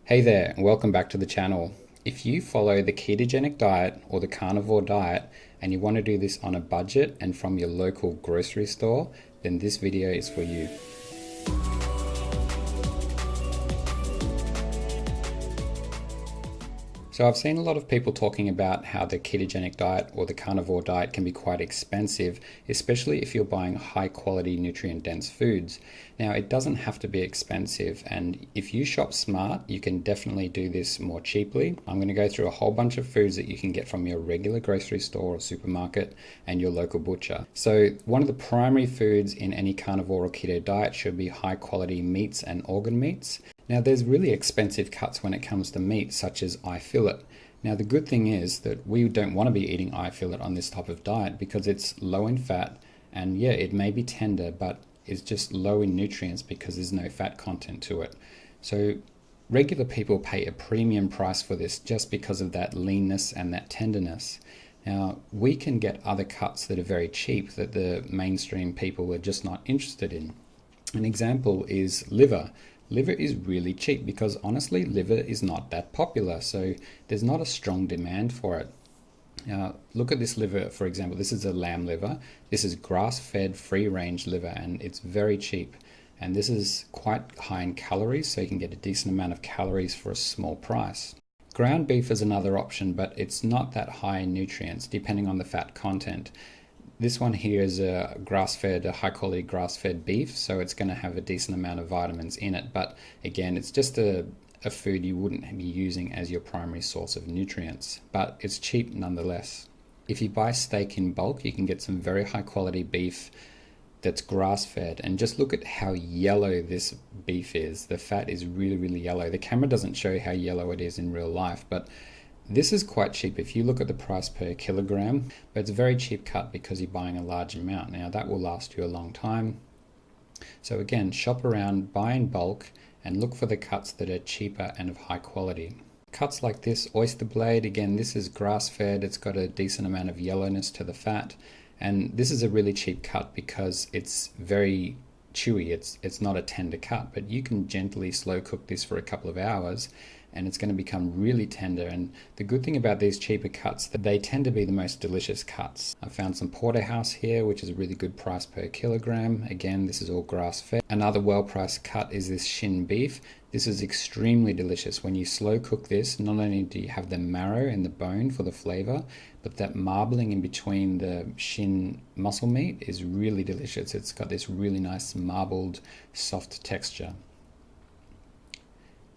Hey there, and welcome back to the channel. If you follow the ketogenic diet or the carnivore diet and you want to do this on a budget and from your local grocery store, then this video is for you. So I've seen a lot of people talking about how the ketogenic diet or the carnivore diet can be quite expensive, especially if you're buying high quality nutrient dense foods. Now it doesn't have to be expensive, and if you shop smart, you can definitely do this more cheaply. I'm going to go through a whole bunch of foods that you can get from your regular grocery store or supermarket and your local butcher. So one of the primary foods in any carnivore or keto diet should be high quality meats and organ meats. Now there's really expensive cuts when it comes to meat, such as eye fillet. Now the good thing is that we don't want to be eating eye fillet on this type of diet because it's low in fat, and yeah, it may be tender, but it's just low in nutrients because there's no fat content to it. So regular people pay a premium price for this just because of that leanness and that tenderness. Now we can get other cuts that are very cheap that the mainstream people are just not interested in. An example is liver. Liver is really cheap because honestly, liver is not that popular, so there's not a strong demand for it. Now, look at this liver, for example. This is a lamb liver. This is grass-fed, free-range liver, and it's very cheap. And this is quite high in calories, so you can get a decent amount of calories for a small price. Ground beef is another option, but it's not that high in nutrients, depending on the fat content. This one here is a grass-fed, a high-quality grass-fed beef, so it's going to have a decent amount of vitamins in it. But again, it's just a food you wouldn't be using as your primary source of nutrients, but it's cheap nonetheless. If you buy steak in bulk, you can get some very high-quality beef that's grass-fed, and just look at how yellow this beef is. The fat is really, really yellow. The camera doesn't show how yellow it is in real life, but this is quite cheap if you look at the price per kilogram, but it's a very cheap cut because you're buying a large amount. Now that will last you a long time. So again, shop around, buy in bulk, and look for the cuts that are cheaper and of high quality. Cuts like this oyster blade, again, this is grass-fed. It's got a decent amount of yellowness to the fat, and this is a really cheap cut because it's very chewy. It's not a tender cut, but you can gently slow cook this for a couple of hours and it's going to become really tender. And the good thing about these cheaper cuts, that they tend to be the most delicious cuts. I found some porterhouse here, which is a really good price per kilogram. Again, this is all grass fed. Another well-priced cut is this shin beef. This is extremely delicious. When you slow cook this, not only do you have the marrow and the bone for the flavor, but that marbling in between the shin muscle meat is really delicious. It's got this really nice marbled, soft texture.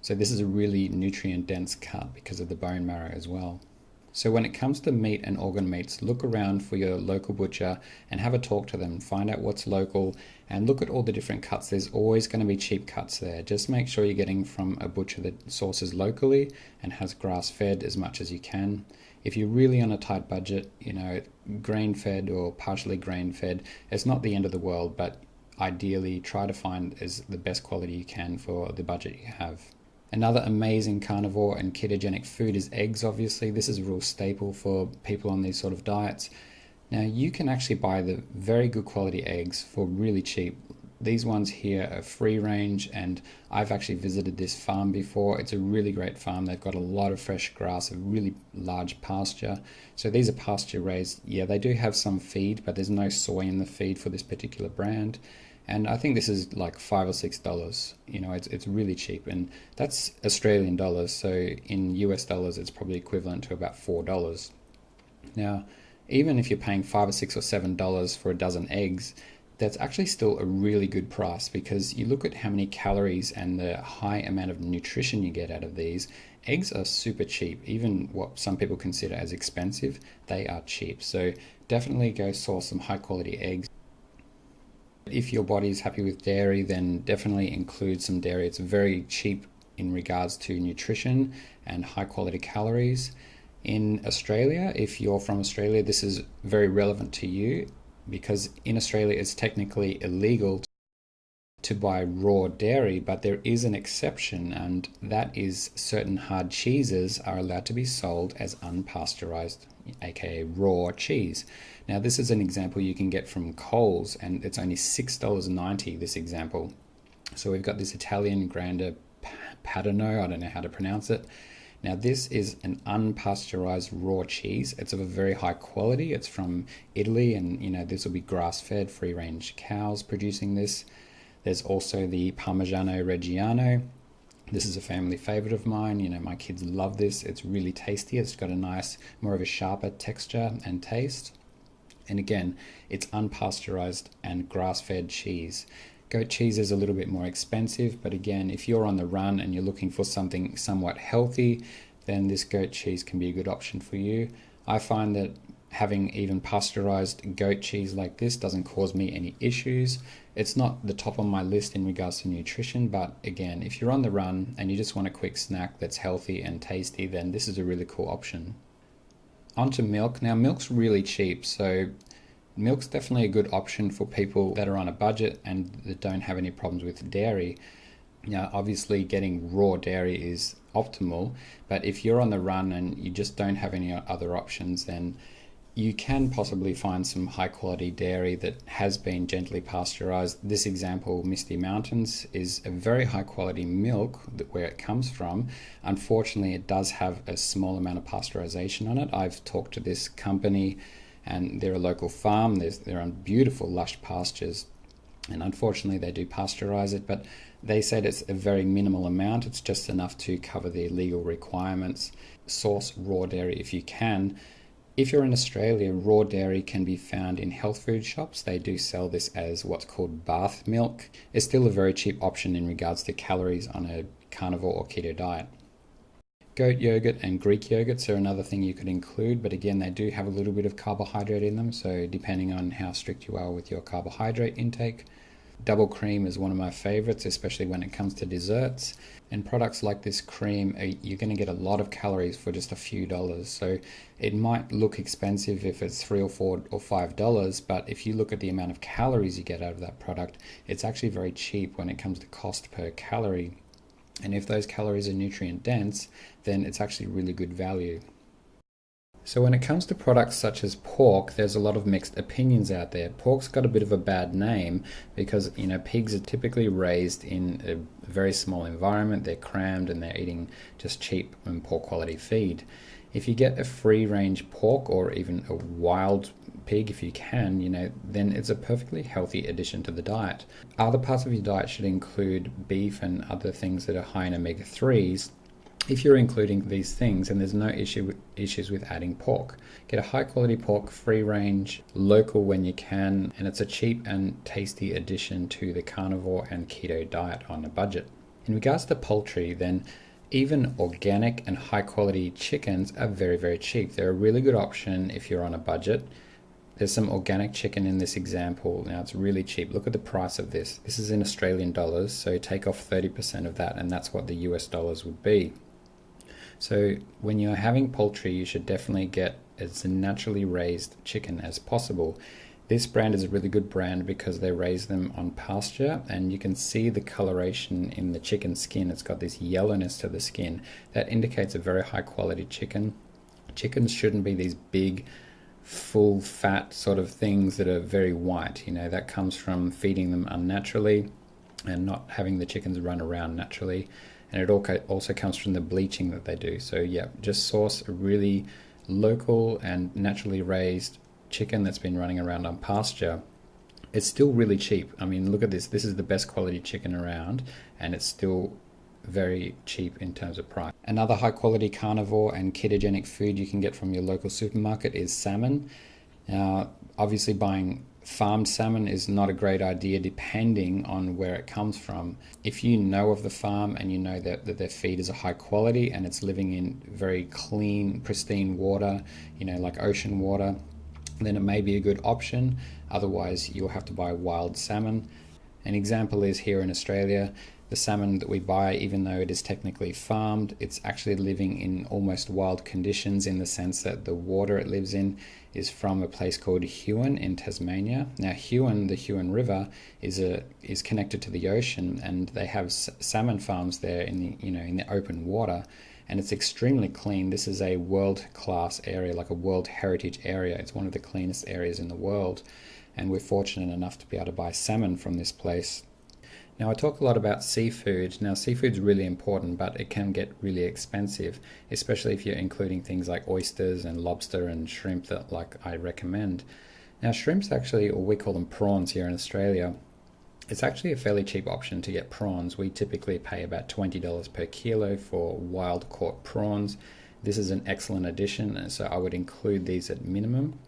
So this is a really nutrient dense cut because of the bone marrow as well. So when it comes to meat and organ meats, look around for your local butcher and have a talk to them, find out what's local and look at all the different cuts. There's always going to be cheap cuts there. Just make sure you're getting from a butcher that sources locally and has grass fed as much as you can. If you're really on a tight budget, grain fed or partially grain fed, it's not the end of the world, but ideally try to find the best quality you can for the budget you have. Another amazing carnivore and ketogenic food is eggs, obviously. This is a real staple for people on these sort of diets. Now, you can actually buy the very good quality eggs for really cheap. These ones here are free range, and I've actually visited this farm before. It's a really great farm. They've got a lot of fresh grass, a really large pasture. So these are pasture raised. Yeah, they do have some feed, but there's no soy in the feed for this particular brand. And I think this is like $5 or $6. It's really cheap, and that's Australian dollars. So in US dollars, it's probably equivalent to about $4. Now, even if you're paying $5 or $6 or $7 for a dozen eggs, that's actually still a really good price because you look at how many calories and the high amount of nutrition you get out of these. Eggs are super cheap. Even what some people consider as expensive, they are cheap. So definitely go source some high quality eggs. If your body is happy with dairy, then definitely include some dairy. It's very cheap in regards to nutrition and high quality calories. In Australia, if you're from Australia, this is very relevant to you because in Australia it's technically illegal to buy raw dairy, but there is an exception, and that is certain hard cheeses are allowed to be sold as unpasteurized, aka raw cheese. Now this is an example you can get from Coles, and it's only $6.90, this example. So we've got this Italian Grande Patino, I don't know how to pronounce it. Now this is an unpasteurized raw cheese. It's of a very high quality. It's from Italy, and this will be grass-fed, free-range cows producing this. There's also the Parmigiano Reggiano. This is a family favorite of mine. My kids love this. It's really tasty. It's got a nice, more of a sharper texture and taste. And again, it's unpasteurized and grass-fed cheese. Goat cheese is a little bit more expensive, but again, if you're on the run and you're looking for something somewhat healthy, then this goat cheese can be a good option for you. I find that having even pasteurized goat cheese like this doesn't cause me any issues. It's not the top on my list in regards to nutrition, but again, if you're on the run and you just want a quick snack that's healthy and tasty, then this is a really cool option. Onto milk. Now, milk's really cheap, so milk's definitely a good option for people that are on a budget and that don't have any problems with dairy. Now, obviously getting raw dairy is optimal, but if you're on the run and you just don't have any other options, then you can possibly find some high quality dairy that has been gently pasteurized. This example, Misty Mountains, is a very high quality milk where it comes from. Unfortunately, it does have a small amount of pasteurization on it. I've talked to this company, and they're a local farm. They're on beautiful lush pastures, and unfortunately they do pasteurize it, but they said it's a very minimal amount. It's just enough to cover the legal requirements. Source raw dairy if you can. If you're in Australia, raw dairy can be found in health food shops. They do sell this as what's called bath milk. It's still a very cheap option in regards to calories on a carnivore or keto diet. Goat yogurt and Greek yogurts are another thing you could include, but again, they do have a little bit of carbohydrate in them, so depending on how strict you are with your carbohydrate intake. Double cream is one of my favorites, especially when it comes to desserts. And products like this cream, you're going to get a lot of calories for just a few dollars. So it might look expensive if it's $3 or $4 or $5, but if you look at the amount of calories you get out of that product, it's actually very cheap when it comes to cost per calorie. And if those calories are nutrient dense, then it's actually really good value. So when it comes to products such as pork, there's a lot of mixed opinions out there. Pork's got a bit of a bad name because, pigs are typically raised in a very small environment. They're crammed and they're eating just cheap and poor quality feed. If you get a free-range pork or even a wild pig, if you can, then it's a perfectly healthy addition to the diet. Other parts of your diet should include beef and other things that are high in omega-3s. If you're including these things, and there's no issues with adding pork. Get a high quality pork, free range, local when you can, and it's a cheap and tasty addition to the carnivore and keto diet on a budget. In regards to poultry, then even organic and high quality chickens are very, very cheap. They're a really good option if you're on a budget. There's some organic chicken in this example. Now it's really cheap. Look at the price of this. This is in Australian dollars, so take off 30% of that, and that's what the US dollars would be. So when you're having poultry, you should definitely get as naturally raised chicken as possible. This brand is a really good brand because they raise them on pasture, and you can see the coloration in the chicken skin. It's got this yellowness to the skin that indicates a very high quality chicken. Chickens shouldn't be these big, full fat sort of things that are very white. That comes from feeding them unnaturally and not having the chickens run around naturally. And it also comes from the bleaching that they do. So yeah, just source a really local and naturally raised chicken that's been running around on pasture. It's still really cheap. I mean, look at this. This is the best quality chicken around, and it's still very cheap in terms of price. Another high quality carnivore and ketogenic food you can get from your local supermarket is salmon. Now, obviously buying farmed salmon is not a great idea depending on where it comes from. If you know of the farm and you know that their feed is a high quality and it's living in very clean, pristine water, like ocean water, then it may be a good option. Otherwise, you'll have to buy wild salmon. An example is here in Australia, the salmon that we buy, even though it is technically farmed, it's actually living in almost wild conditions in the sense that the water it lives in is from a place called Huon in Tasmania. Now the Huon River is connected to the ocean, and they have salmon farms there in the open water, and it's extremely clean. This is a world-class area, like a World Heritage area. It's one of the cleanest areas in the world, and we're fortunate enough to be able to buy salmon from this place. Now, I talk a lot about seafood. Now, seafood's really important, but it can get really expensive, especially if you're including things like oysters and lobster and shrimp that like I recommend. Now, shrimp's actually, or we call them prawns here in Australia, it's actually a fairly cheap option to get prawns. We typically pay about $20 per kilo for wild caught prawns. This is an excellent addition, so I would include these at minimum.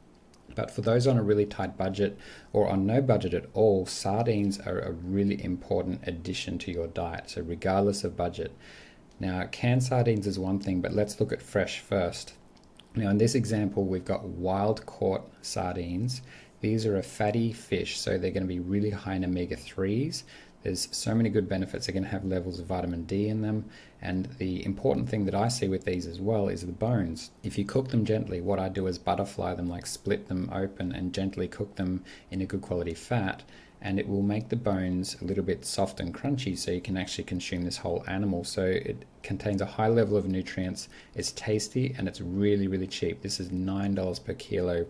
But for those on a really tight budget or on no budget at all, sardines are a really important addition to your diet, so regardless of budget. Now, canned sardines is one thing, but let's look at fresh first. Now, in this example, we've got wild caught sardines. These are a fatty fish, so they're going to be really high in omega-3s. There's so many good benefits. They're going to have levels of vitamin D in them. And the important thing that I see with these as well is the bones. If you cook them gently, what I do is butterfly them, like split them open and gently cook them in a good quality fat. And it will make the bones a little bit soft and crunchy, so you can actually consume this whole animal. So it contains a high level of nutrients. It's tasty and it's really, really cheap. This is $9 per kilo,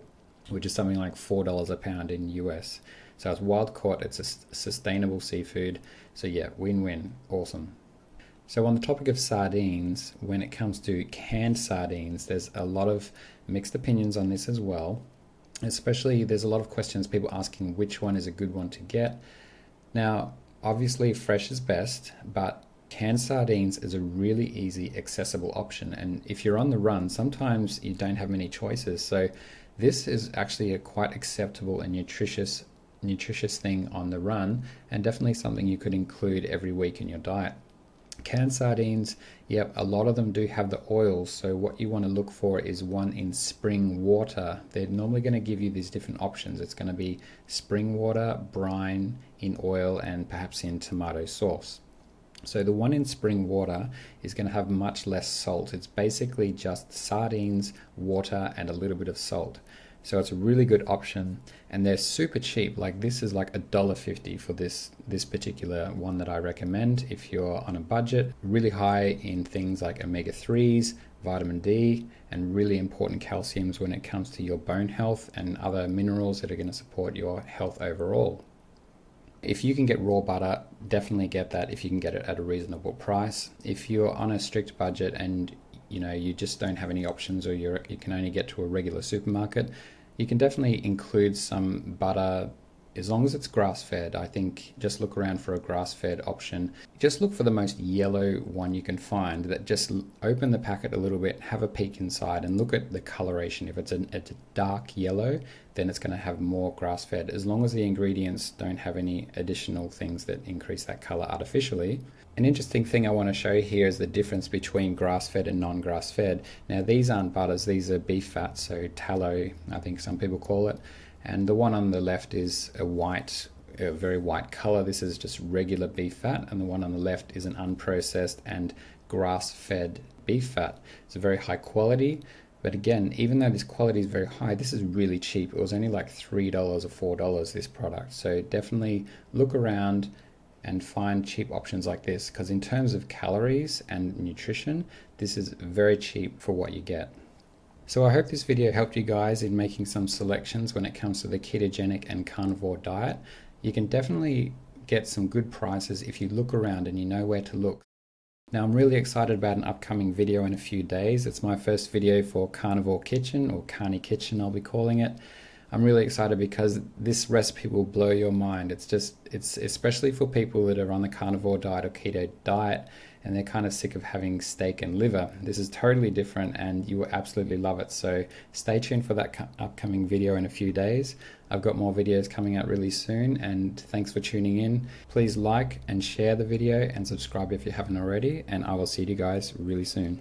which is something like $4 a pound in US. So it's wild caught, it's a sustainable seafood. So yeah, win-win, awesome. So on the topic of sardines, when it comes to canned sardines, there's a lot of mixed opinions on this as well. Especially there's a lot of questions, people asking which one is a good one to get. Now, obviously fresh is best, but canned sardines is a really easy, accessible option. And if you're on the run, sometimes you don't have many choices. So this is actually a quite acceptable and nutritious thing on the run, and definitely something you could include every week in your diet. Canned sardines, yep, a lot of them do have the oils, so what you want to look for is one in spring water. They're normally going to give you these different options. It's going to be spring water, brine, in oil, and perhaps in tomato sauce. So the one in spring water is going to have much less salt. It's basically just sardines, water, and a little bit of salt. So it's a really good option, and they're super cheap. Like this is like $1.50 for this particular one that I recommend if you're on a budget. Really high in things like omega-3s, vitamin D, and really important calciums when it comes to your bone health and other minerals that are going to support your health overall. If you can get raw butter, definitely get that if you can get it at a reasonable price. If you're on a strict budget and you just don't have any options, or you can only get to a regular supermarket, you can definitely include some butter as long as it's grass-fed. I think just look around for a grass-fed option. Just look for the most yellow one you can find. That just open the packet a little bit, have a peek inside, and look at the coloration. If it's a dark yellow, then it's going to have more grass-fed, as long as the ingredients don't have any additional things that increase that color artificially. An interesting thing I want to show here is the difference between grass-fed and non-grass-fed. Now, these aren't butters, these are beef fat, so tallow, I think some people call it. And the one on the left is a very white color. This is just regular beef fat, and the one on the left is an unprocessed and grass-fed beef fat. It's a very high quality, but again, even though this quality is very high, this is really cheap. It was only like $3 or $4, this product. So definitely look around and find cheap options like this, because in terms of calories and nutrition, this is very cheap for what you get. So I hope this video helped you guys in making some selections when it comes to the ketogenic and carnivore diet. You can definitely get some good prices if you look around and you know where to look. Now, I'm really excited about an upcoming video in a few days. It's my first video for Carnivore Kitchen, or Carny Kitchen I'll be calling it. I'm really excited because this recipe will blow your mind. It's especially for people that are on the carnivore diet or keto diet and they're kind of sick of having steak and liver. This is totally different and you will absolutely love it. So stay tuned for that upcoming video in a few days. I've got more videos coming out really soon, and thanks for tuning in. Please like and share the video and subscribe if you haven't already, and I will see you guys really soon.